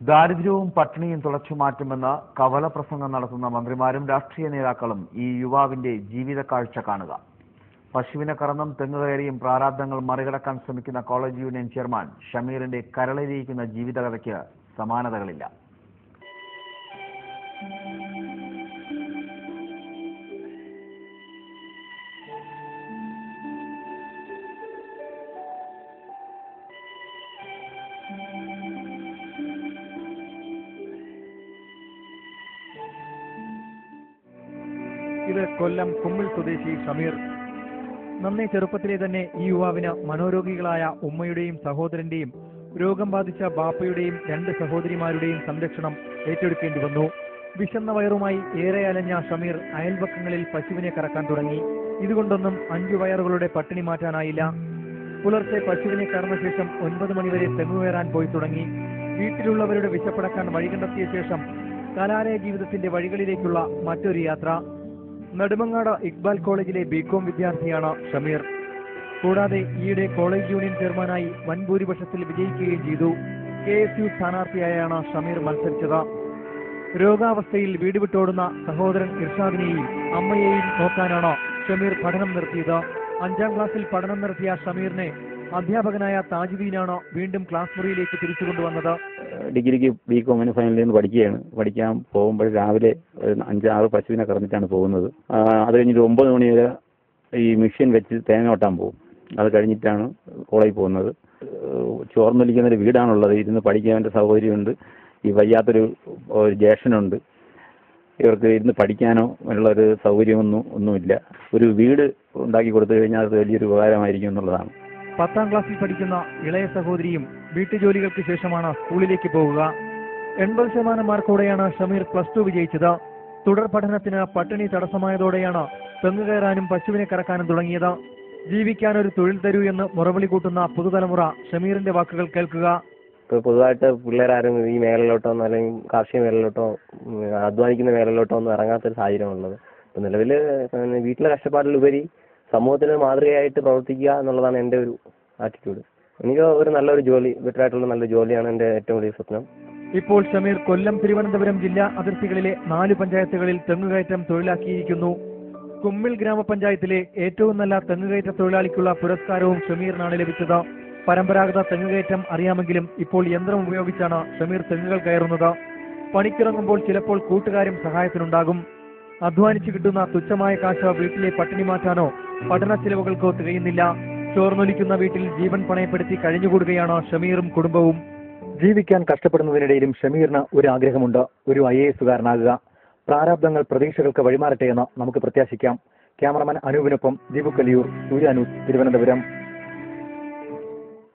ദാരിദ്ര്യവും പട്ടിണിയും തുളച്ചുമാറ്റുമെന്ന് കവലപ്രസംഗം നടത്തുന്ന മന്ത്രിമാരും രാഷ്ട്രീയ നേതാക്കളും ഈ യുവാവിന്റെ ജീവിത കാഴ്ച കാണുക. പശുവിനെ കറന്നും തെങ്ങ് കയറിയും പ്രാരാബ്ദങ്ങൾ മറികടക്കാൻ ശ്രമിക്കുന്ന കോളേജ് യൂണിയൻ ചെയർമാൻ ഷമീറിന്റെ കരളിരിക്കുന്ന ജീവിതകഥയ്ക്ക് സമാനതകളില്ല. ഇത് കൊല്ലം കുമ്മിൾ സ്വദേശി ഷമീർ. നന്നേ ചെറുപ്പത്തിലെ തന്നെ ഈ യുവാവിന് മനോരോഗികളായ ഉമ്മയുടെയും സഹോദരന്റെയും രോഗം ബാധിച്ച ബാപ്പയുടെയും 2 സഹോദരിമാരുടെയും സംരക്ഷണം ഏറ്റെടുക്കേണ്ടി വന്നു. വിശന്ന വയറുമായി ഏറെ അലഞ്ഞ ഷമീർ അയൽപക്കങ്ങളിൽ പശുവിനെ കറക്കാൻ തുടങ്ങി. ഇതുകൊണ്ടൊന്നും 5 വയറുകളുടെ പട്ടിണി മാറ്റാനായില്ല. പുലർച്ചെ പശുവിനെ കറന്ന ശേഷം 9 മണിവരെ തെങ്ങുകയറാൻ പോയി തുടങ്ങി. വീട്ടിലുള്ളവരുടെ വിശപ്പടക്കാൻ വഴി കണ്ടെത്തിയ ശേഷം കലാലയ ജീവിതത്തിന്റെ വഴികളിലേക്കുള്ള മറ്റൊരു യാത്ര. നെടുമങ്ങാട് ഇക്ബാൽ കോളേജിലെ ബികോം വിദ്യാർത്ഥിയാണ് ഷമീർ. കൂടാതെ ഈയിടെ കോളേജ് യൂണിയൻ ചെയർമാനായി വൻ ഭൂരിപക്ഷത്തിൽ വിജയിക്കുകയും ചെയ്തു. KSU സ്ഥാനാർത്ഥിയായാണ് ഷമീർ മത്സരിച്ചത്. രോഗാവസ്ഥയിൽ വീട് വിട്ടോടുന്ന സഹോദരൻ ഇർഷാദിനെയും അമ്മയെയും നോക്കാനാണ് ഷമീർ പഠനം നിർത്തിയത്. 5ാം ക്ലാസ്സിൽ പഠനം നിർത്തിയ ഷമീറിനെ അധ്യാപകനായ താജുദ്ദീനാണ് വീണ്ടും ക്ലാസ് മുറിയിലേക്ക് തിരിച്ചു കൊണ്ടുവന്നത്. ഡിഗ്രിക്ക് ബികോമിന് ഫൈനലിൽ നിന്ന് പഠിക്കാൻ പോകുമ്പോൾ രാവിലെ 5-6 പശുവിനെ കറന്നിട്ടാണ് പോകുന്നത്. അത് കഴിഞ്ഞിട്ട് 9 മണി വരെ ഈ മെഷീൻ വെച്ച് തേങ്ങ വെട്ടാൻ പോകും. അത് കഴിഞ്ഞിട്ടാണ് കോളേജിൽ പോകുന്നത്. ചോർന്നൊലിക്കുന്നൊരു വീടാണുള്ളത്. ഇരുന്ന് പഠിക്കാൻ സൗകര്യമുണ്ട്. ഈ വയ്യാത്തൊരു ജ്യേഷ്ഠനുണ്ട്. ഇവർക്ക് ഇരുന്ന് പഠിക്കാനോ ഉള്ളൊരു സൗകര്യമൊന്നുമില്ല. ഒരു വീട് ഉണ്ടാക്കി കൊടുത്തു കഴിഞ്ഞാൽ അത് വലിയൊരു ഉപകാരമായിരിക്കും എന്നുള്ളതാണ്. 10ാം ക്ലാസ്സിൽ പഠിക്കുന്ന ഇളയ സഹോദരിയും വീട്ടുജോലികൾക്ക് ശേഷമാണ് സ്കൂളിലേക്ക് പോകുക. 80% മാർക്കോടെയാണ് ഷമീർ +2 വിജയിച്ചത്. തുടർ പഠനത്തിന് പട്ടിണി തടസ്സമായതോടെയാണ് തെങ്ങ് കയറാനും പശുവിനെ കറക്കാനും തുടങ്ങിയത്. ജീവിക്കാനൊരു തൊഴിൽ തരൂ എന്ന് മുറവിളി കൂട്ടുന്ന പുതുതലമുറ ഷമീറിന്റെ വാക്കുകൾ കേൾക്കുക. ഇപ്പോൾ പൊതുവായിട്ട് പിള്ളേരാരും ഈ മേഖലയിലോട്ടോ അല്ലെങ്കിൽ കാർഷിക മേഖലയിലോട്ടോ അധ്വാനിക്കുന്ന മേഖലയിലോട്ടോ ഒന്നും ഇറങ്ങാത്തൊരു സാഹചര്യമുള്ളത്. ഇപ്പം നിലവിൽ വീട്ടിലെ കഷ്ടപ്പാടിലുപരി സമൂഹത്തിന് മാതൃകയായിട്ട് പ്രവർത്തിക്കുക എന്നുള്ളതാണ് എൻ്റെ ഒരു ആറ്റിറ്റ്യൂഡ്. എനിക്ക് ഒരു നല്ലൊരു ജോലി, ബെറ്ററായിട്ടുള്ള നല്ലൊരു ജോലിയാണ് എൻ്റെ ഏറ്റവും വലിയ സ്വപ്നം. ഇപ്പോൾ ഷമീർ കൊല്ലം, തിരുവനന്തപുരം ജില്ലാ അതിർത്തികളിലെ 4 പഞ്ചായത്തുകളിൽ തെങ്ങുകയറ്റം തൊഴിലാക്കിയിരിക്കുന്നു. കുമ്മിൾ ഗ്രാമപഞ്ചായത്തിലെ ഏറ്റവും നല്ല തെങ്ങുകയറ്റ തൊഴിലാളിക്കുള്ള പുരസ്കാരവും ഷമീറിനാണ് ലഭിച്ചത്. പരമ്പരാഗത തെങ്ങുകയറ്റം അറിയാമെങ്കിലും ഇപ്പോൾ യന്ത്രം ഉപയോഗിച്ചാണ് ഷമീർ തെങ്ങുകൾ കയറുന്നത്. പണിക്കിറങ്ങുമ്പോൾ ചിലപ്പോൾ കൂട്ടുകാരും സഹായത്തിനുണ്ടാകും. അധ്വാനിച്ചു കിട്ടുന്ന തുച്ഛമായ കാശ് വീട്ടിലെ പട്ടിണി മാറ്റാനോ പഠന ചിലവുകൾക്കോ തികയുന്നില്ല. ചോർന്നൊലിക്കുന്ന വീട്ടിൽ ജീവൻ പണയപ്പെടുത്തി കഴിഞ്ഞുകൂടുകയാണ് ഷമീറും കുടുംബവും. ജീവിക്കാൻ കഷ്ടപ്പെടുന്നതിനിടയിലും ഷമീറിന് ഒരു ആഗ്രഹമുണ്ട്, ഒരു IAS-കാരനാകുക. പ്രാരാബ്ദങ്ങൾ പ്രതീക്ഷകൾക്ക് വഴിമാറട്ടെ എന്ന് നമുക്ക് പ്രത്യാശിക്കാം. ക്യാമറമാൻ അനൂപിനൊപ്പം ദീപു കലിയൂർ, സൂര്യ ന്യൂസ്, തിരുവനന്തപുരം.